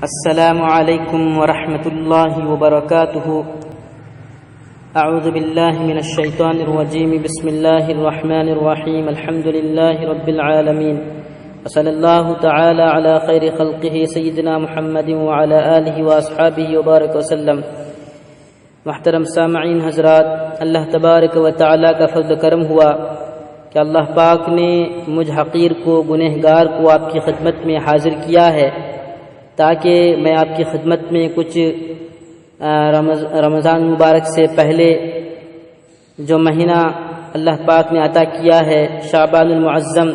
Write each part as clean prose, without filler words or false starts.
السلام علیکم ورحمۃ اللہ وبرکاتہ۔ اعوذ باللہ من الشیطان الرجیم، بسم اللہ الرحمن الرحیم، الحمد للہ رب العالمین، وصلی اللہ تعالی علی خیر خلقہ سیدنا محمد وعلی آلہ واصحابہ وبارک وسلم۔ محترم سامعین حضرات، اللہ تبارک و تعالی کا فضل کرم ہوا کہ اللہ پاک نے مجھ حقیر کو، گنہگار کو آپ کی خدمت میں حاضر کیا ہے تاکہ میں آپ کی خدمت میں کچھ رمضان مبارک سے پہلے جو مہینہ اللہ پاک نے عطا کیا ہے شعبان المعظم،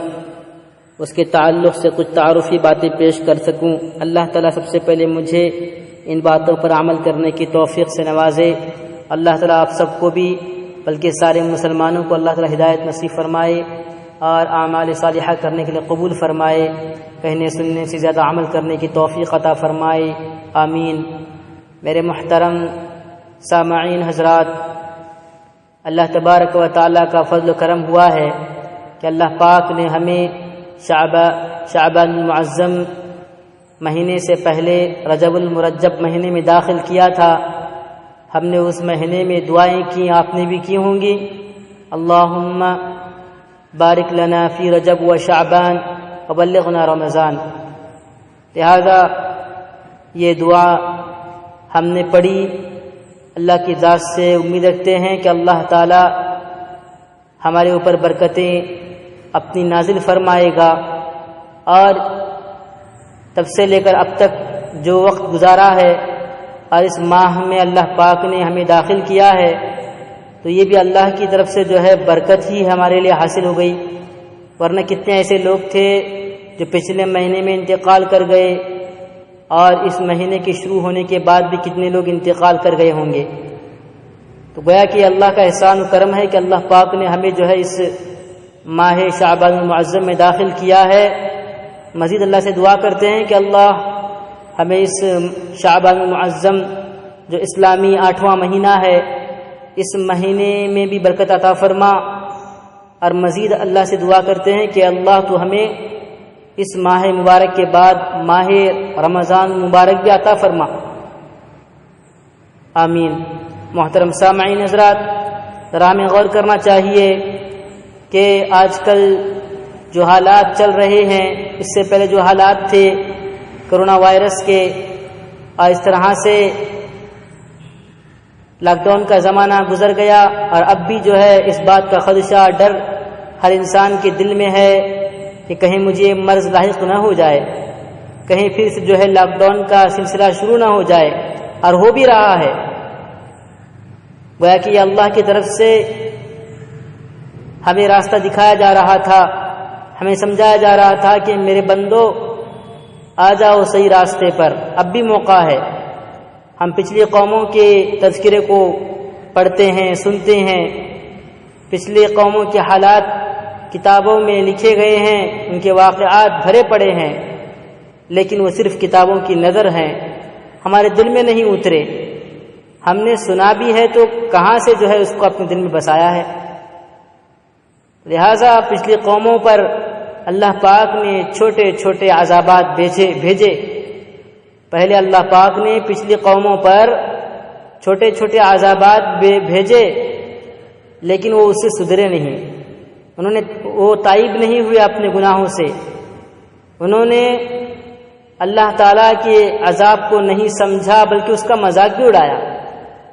اس کے تعلق سے کچھ تعارفی باتیں پیش کر سکوں۔ اللہ تعالیٰ سب سے پہلے مجھے ان باتوں پر عمل کرنے کی توفیق سے نوازے۔ اللہ تعالیٰ آپ سب کو بھی، بلکہ سارے مسلمانوں کو اللہ تعالیٰ ہدایت نصیب فرمائے اور اعمال صالحہ کرنے کے لیے قبول فرمائے، کہنے سننے سے زیادہ عمل کرنے کی توفیق عطا فرمائے، آمین۔ میرے محترم سامعین حضرات، اللہ تبارک و تعالیٰ کا فضل و کرم ہوا ہے کہ اللہ پاک نے ہمیں شعبان المعظم مہینے سے پہلے رجب المرجب مہینے میں داخل کیا تھا۔ ہم نے اس مہینے میں دعائیں کی، آپ نے بھی کی ہوں گی، اللہم بارک لنا فی رجب و شعبان وبلغنا رمضان۔ لہذا یہ دعا ہم نے پڑھی، اللہ کی ذات سے امید رکھتے ہیں کہ اللہ تعالی ہمارے اوپر برکتیں اپنی نازل فرمائے گا، اور تب سے لے کر اب تک جو وقت گزارا ہے اور اس ماہ میں اللہ پاک نے ہمیں داخل کیا ہے تو یہ بھی اللہ کی طرف سے جو ہے برکت ہی ہمارے لیے حاصل ہو گئی، ورنہ کتنے ایسے لوگ تھے جو پچھلے مہینے میں انتقال کر گئے، اور اس مہینے کے شروع ہونے کے بعد بھی کتنے لوگ انتقال کر گئے ہوں گے۔ تو گویا کہ اللہ کا احسان و کرم ہے کہ اللہ پاک نے ہمیں جو ہے اس ماہ شعبان المعظم میں داخل کیا ہے۔ مزید اللہ سے دعا کرتے ہیں کہ اللہ ہمیں اس شعبان المعظم جو اسلامی 8واں مہینہ ہے، اس مہینے میں بھی برکت عطا فرما، اور مزید اللہ سے دعا کرتے ہیں کہ اللہ تو ہمیں اس ماہ مبارک کے بعد ماہ رمضان مبارک بھی عطا فرما، آمین۔ محترم سامعین حضرات، ذرا ہمیں غور کرنا چاہیے کہ آج کل جو حالات چل رہے ہیں، اس سے پہلے جو حالات تھے کرونا وائرس کے، اور اس طرح سے لاک ڈاؤن کا زمانہ گزر گیا، اور اب بھی جو ہے اس بات کا خدشہ، ڈر ہر انسان کے دل میں ہے کہ کہیں مجھے مرض لاحق نہ ہو جائے، کہیں پھر سے جو ہے لاک ڈاؤن کا سلسلہ شروع نہ ہو جائے، اور ہو بھی رہا ہے۔ گویا کہ اللہ کی طرف سے ہمیں راستہ دکھایا جا رہا تھا، ہمیں سمجھایا جا رہا تھا کہ میرے بندو آ جاؤ صحیح راستے پر، اب بھی موقع ہے۔ ہم پچھلی قوموں کے تذکرے کو پڑھتے ہیں، سنتے ہیں، پچھلی قوموں کے حالات کتابوں میں لکھے گئے ہیں، ان کے واقعات بھرے پڑے ہیں، لیکن وہ صرف کتابوں کی نظر ہیں، ہمارے دل میں نہیں اترے۔ ہم نے سنا بھی ہے تو کہاں سے جو ہے اس کو اپنے دل میں بسایا ہے؟ لہذا پچھلی قوموں پر اللہ پاک نے چھوٹے چھوٹے عذابات بھیجے۔ پہلے اللہ پاک نے پچھلی قوموں پر چھوٹے چھوٹے عذابات بھیجے، لیکن وہ اس سے سدھرے نہیں، وہ تائب نہیں ہوئے اپنے گناہوں سے، انہوں نے اللہ تعالیٰ کے عذاب کو نہیں سمجھا بلکہ اس کا مذاق بھی اڑایا،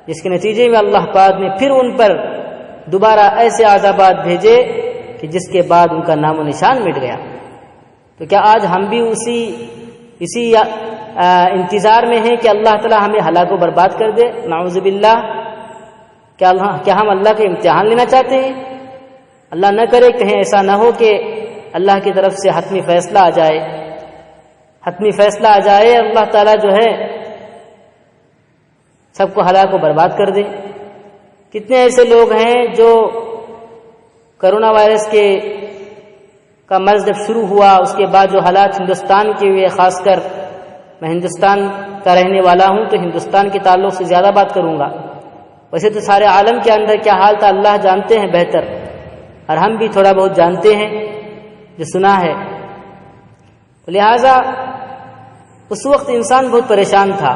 جس کے نتیجے میں اللہ پاک نے پھر ان پر دوبارہ ایسے عذابات بھیجے کہ جس کے بعد ان کا نام و نشان مٹ گیا۔ تو کیا آج ہم بھی اسی انتظار میں ہیں کہ اللہ تعالیٰ ہمیں ہلاک و برباد کر دے؟ نعوذ باللہ۔ کیا ہم اللہ کے امتحان لینا چاہتے ہیں؟ اللہ نہ کرے کہیں ایسا نہ ہو کہ اللہ کی طرف سے حتمی فیصلہ آ جائے، اللہ تعالیٰ جو ہے سب کو ہلاک و برباد کر دے۔ کتنے ایسے لوگ ہیں جو کرونا وائرس کا مرض جب شروع ہوا، اس کے بعد جو حالات ہندوستان کے ہوئے، خاص کر میں ہندوستان کا رہنے والا ہوں تو ہندوستان کے تعلق سے زیادہ بات کروں گا، ویسے تو سارے عالم کے اندر کیا حال تھا اللہ جانتے ہیں بہتر، اور ہم بھی تھوڑا بہت جانتے ہیں جو سنا ہے۔ لہذا اس وقت انسان بہت پریشان تھا.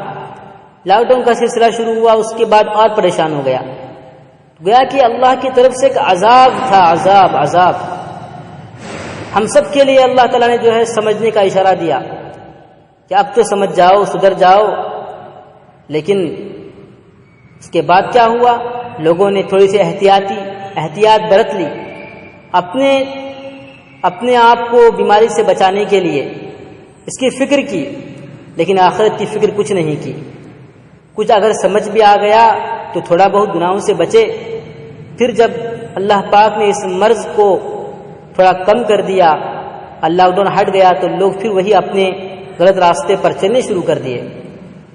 لاک ڈاؤن کا سلسلہ شروع ہوا، اس کے بعد اور پریشان ہو گیا. گویا کہ اللہ کی طرف سے ایک عذاب تھا، عذاب. ہم سب کے لیے اللہ تعالیٰ نے جو ہے سمجھنے کا اشارہ دیا کہ اب تو سمجھ جاؤ، سدھر جاؤ. لیکن اس کے بعد کیا ہوا؟ لوگوں نے تھوڑی سی احتیاط برت لی، اپنے آپ کو بیماری سے بچانے کے لیے اس کی فکر کی، لیکن آخرت کی فکر کچھ نہیں کی. کچھ اگر سمجھ بھی آ گیا تو تھوڑا بہت گناہوں سے بچے. پھر جب اللہ پاک نے اس مرض کو تھوڑا کم کر دیا، لاک ڈاؤن ہٹ گیا، تو لوگ پھر وہی اپنے غلط راستے پر چلنے شروع کر دیے،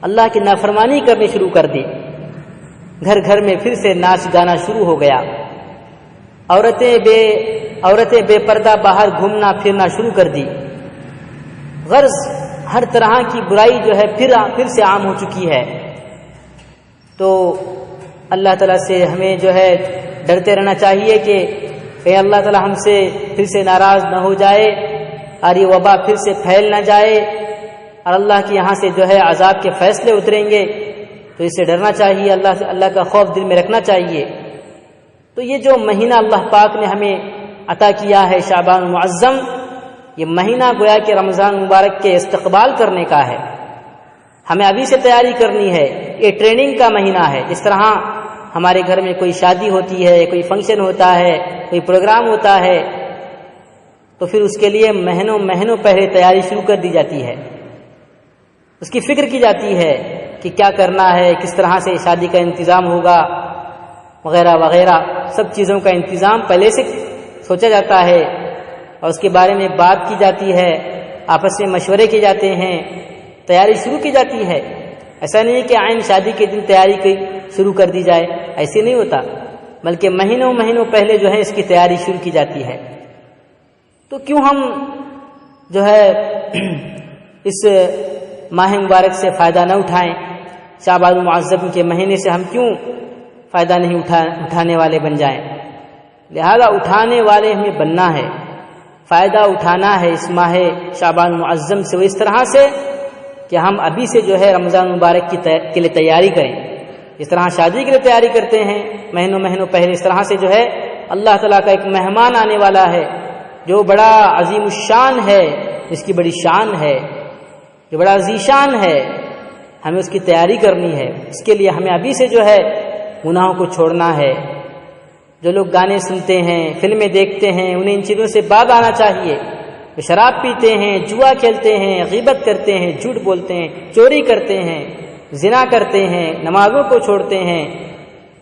اللہ کی نافرمانی کرنے شروع کر دی. گھر گھر میں پھر سے ناچ گانا شروع ہو گیا. عورتیں بے پردہ باہر گھومنا پھرنا شروع کر دی. غرض ہر طرح کی برائی جو ہے پھر سے عام ہو چکی ہے. تو اللہ تعالیٰ سے ہمیں جو ہے ڈرتے رہنا چاہیے کہ کہیں اللہ تعالیٰ ہم سے پھر سے ناراض نہ ہو جائے اور یہ وبا پھر سے پھیل نہ جائے اور اللہ کے یہاں سے جو ہے عذاب کے فیصلے اتریں گے. تو اس سے ڈرنا چاہیے، اللہ کا خوف دل میں رکھنا چاہیے. تو یہ جو مہینہ اللہ پاک نے ہمیں عطا کیا ہے شعبان المعظم، یہ مہینہ گویا کہ رمضان مبارک کے استقبال کرنے کا ہے. ہمیں ابھی سے تیاری کرنی ہے. یہ ٹریننگ کا مہینہ ہے. اس طرح ہمارے گھر میں کوئی شادی ہوتی ہے، کوئی فنکشن ہوتا ہے، کوئی پروگرام ہوتا ہے، تو پھر اس کے لیے مہینوں پہلے تیاری شروع کر دی جاتی ہے. اس کی فکر کی جاتی ہے کہ کیا کرنا ہے، کس طرح سے شادی کا انتظام ہوگا، وغیرہ وغیرہ. سب چیزوں کا انتظام پہلے سے سوچا جاتا ہے اور اس کے بارے میں بات کی جاتی ہے، آپس میں مشورے کیے جاتے ہیں، تیاری شروع کی جاتی ہے. ایسا نہیں کہ عین شادی کے دن تیاری شروع کر دی جائے، ایسے نہیں ہوتا، بلکہ مہینوں پہلے جو ہے اس کی تیاری شروع کی جاتی ہے. تو کیوں ہم جو ہے اس ماہ مبارک سے فائدہ نہ اٹھائیں؟ شعبان المعظم کے مہینے سے ہم کیوں فائدہ نہیں اٹھانے والے بن جائیں؟ لہذا اٹھانے والے ہمیں بننا ہے، فائدہ اٹھانا ہے اس ماہ شعبان المعظم سے، وہ اس طرح سے کہ ہم ابھی سے جو ہے رمضان مبارک کے لیے تیاری کریں. اس طرح شادی کے لیے تیاری کرتے ہیں مہینوں پہلے، اس طرح سے جو ہے اللہ تعالیٰ کا ایک مہمان آنے والا ہے جو بڑا عظیم الشان ہے، جس کی بڑی شان ہے، جو بڑا ذیشان ہے. ہمیں اس کی تیاری کرنی ہے. اس کے لیے ہمیں ابھی سے جو ہے گناہوں کو چھوڑنا ہے. جو لوگ گانے سنتے ہیں، فلمیں دیکھتے ہیں، انہیں ان چیزوں سے باز آنا چاہیے. جو شراب پیتے ہیں، جوا کھیلتے ہیں، غیبت کرتے ہیں، جھوٹ بولتے ہیں، چوری کرتے ہیں، زنا کرتے ہیں، نمازوں کو چھوڑتے ہیں،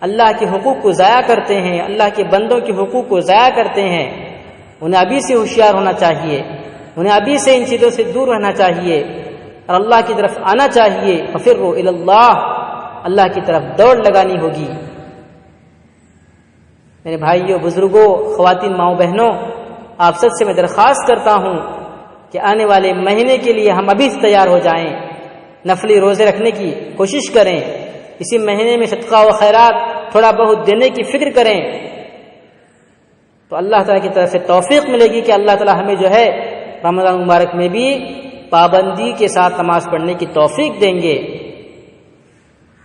اللہ کے حقوق کو ضائع کرتے ہیں، اللہ کے بندوں کے حقوق کو ضائع کرتے ہیں، انہیں ابھی سے ہوشیار ہونا چاہیے، انہیں ابھی سے ان چیزوں سے دور رہنا چاہیے اور اللہ کی طرف آنا چاہیے. ففروا الی اللہ، اللہ کی طرف دوڑ لگانی ہوگی. میرے بھائیوں، بزرگوں، خواتین، ماؤں، بہنوں، آپ سب سے میں درخواست کرتا ہوں کہ آنے والے مہینے کے لیے ہم ابھی سے تیار ہو جائیں. نفلی روزے رکھنے کی کوشش کریں. اسی مہینے میں صدقہ و خیرات تھوڑا بہت دینے کی فکر کریں تو اللہ تعالیٰ کی طرف سے توفیق ملے گی کہ اللہ تعالیٰ ہمیں جو ہے رمضان مبارک میں بھی پابندی کے ساتھ نماز پڑھنے کی توفیق دیں گے.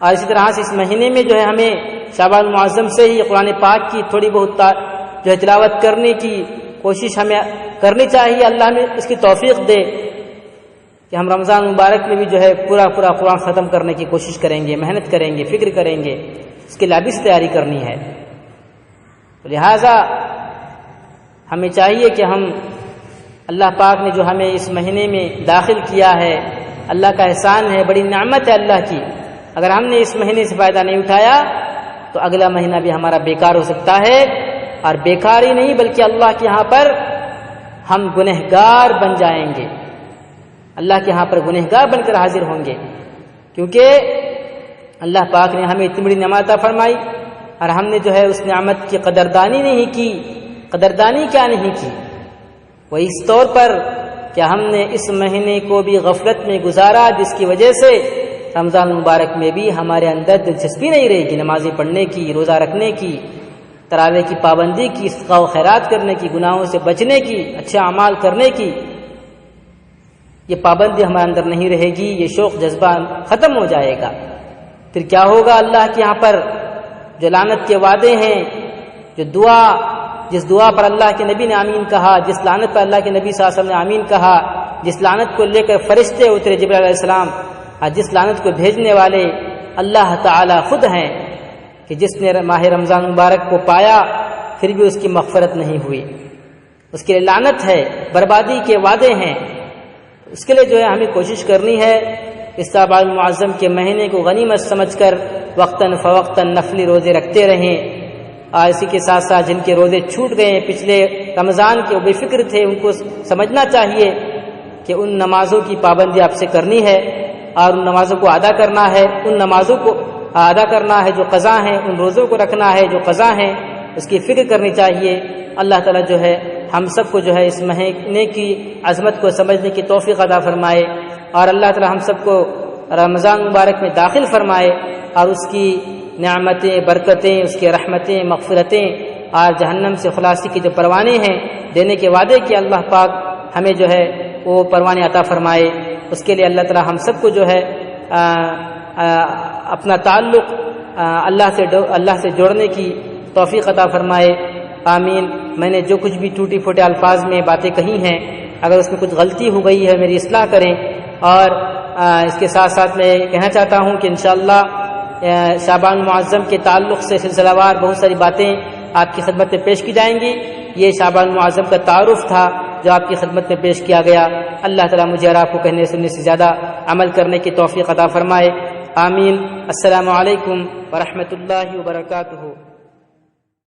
اور اسی طرح سے اس مہینے میں جو ہے ہمیں شعبان المعظم سے ہی قرآن پاک کی تھوڑی بہت جو ہے تلاوت کرنے کی کوشش ہمیں کرنی چاہیے. اللہ ہمیں اس کی توفیق دے کہ ہم رمضان مبارک میں بھی جو ہے پورا قرآن ختم کرنے کی کوشش کریں گے، محنت کریں گے، فکر کریں گے. اس کے لیے ابھی سے تیاری کرنی ہے. لہذا ہمیں چاہیے کہ ہم اللہ پاک نے جو ہمیں اس مہینے میں داخل کیا ہے، اللہ کا احسان ہے، بڑی نعمت ہے اللہ کی. اگر ہم نے اس مہینے سے فائدہ نہیں اٹھایا تو اگلا مہینہ بھی ہمارا بیکار ہو سکتا ہے. اور بیکار ہی نہیں بلکہ اللہ کے یہاں پر ہم گنہگار بن جائیں گے، اللہ کے یہاں پر گنہگار بن کر حاضر ہوں گے. کیونکہ اللہ پاک نے ہمیں اتنی بڑی نعمت عطا فرمائی اور ہم نے جو ہے اس نعمت کی قدردانی نہیں کی. قدردانی کیا نہیں کی؟ وہ اس طور پر کہ ہم نے اس مہینے کو بھی غفلت میں گزارا، جس کی وجہ سے رمضان مبارک میں بھی ہمارے اندر دلچسپی نہیں رہے گی نمازیں پڑھنے کی، روزہ رکھنے کی، تراویح کی پابندی کی، صدقہ و خیرات کرنے کی، گناہوں سے بچنے کی، اچھے اعمال کرنے کی. یہ پابندی ہمارے اندر نہیں رہے گی، یہ شوق جذبہ ختم ہو جائے گا، پھر کیا ہوگا؟ اللہ کے یہاں پر جو لعنت کے وعدے ہیں، جو جس دعا پر اللہ کے نبی نے آمین کہا، جس لعنت پر اللہ کے نبی صلی اللہ علیہ وسلم نے آمین کہا، جس لعنت کو لے کر فرشتے اترے جبرائیل علیہ السلام، اور جس لعنت کو بھیجنے والے اللہ تعالی خود ہیں، کہ جس نے ماہ رمضان مبارک کو پایا پھر بھی اس کی مغفرت نہیں ہوئی، اس کے لیے لعنت ہے، بربادی کے وعدے ہیں۔ اس کے لیے جو ہے ہمیں کوشش کرنی ہے اس شعبان المعظم کے مہینے کو غنیمت سمجھ کر وقتاً فوقتاً نفلی روزے رکھتے رہیں، اور اسی کے ساتھ ساتھ جن کے روزے چھوٹ گئے ہیں پچھلے رمضان کے، وہ بے فکر تھے، ان کو سمجھنا چاہیے کہ ان نمازوں کی پابندی آپ سے کرنی ہے اور ان نمازوں کو ادا کرنا ہے، ان نمازوں کو ادا کرنا ہے جو قضا ہیں، ان روزوں کو رکھنا ہے جو قضا ہیں، اس کی فکر کرنی چاہیے۔ اللہ تعالیٰ جو ہے ہم سب کو جو ہے اس مہینے کی عظمت کو سمجھنے کی توفیق عطا فرمائے، اور اللہ تعالیٰ ہم سب کو رمضان مبارک میں داخل فرمائے، اور اس کی نعمتیں، برکتیں، اس کی رحمتیں، مغفرتیں اور جہنم سے خلاصی کے جو پروانے ہیں دینے کے وعدے کے اللہ پاک ہمیں جو ہے وہ پروانے عطا فرمائے۔ اس کے لیے اللہ تعالیٰ ہم سب کو جو ہے اپنا تعلق اللہ سے جوڑنے کی توفیق عطا فرمائے، آمین۔ میں نے جو کچھ بھی ٹوٹی پھوٹے الفاظ میں باتیں کہی ہیں، اگر اس میں کچھ غلطی ہو گئی ہے میری اصلاح کریں، اور اس کے ساتھ ساتھ میں کہنا چاہتا ہوں کہ انشاءاللہ شعبان المعظم کے تعلق سے سلسلہ وار بہت ساری باتیں آپ کی خدمت میں پیش کی جائیں گی۔ یہ شعبان المعظم کا تعارف تھا جو آپ کی خدمت میں پیش کیا گیا۔ اللہ تعالیٰ مجھے اور آپ کو کہنے سننے سے زیادہ عمل کرنے کی توفیق عطا فرمائے، آمین۔ السلام علیکم ورحمۃ اللہ وبرکاتہ۔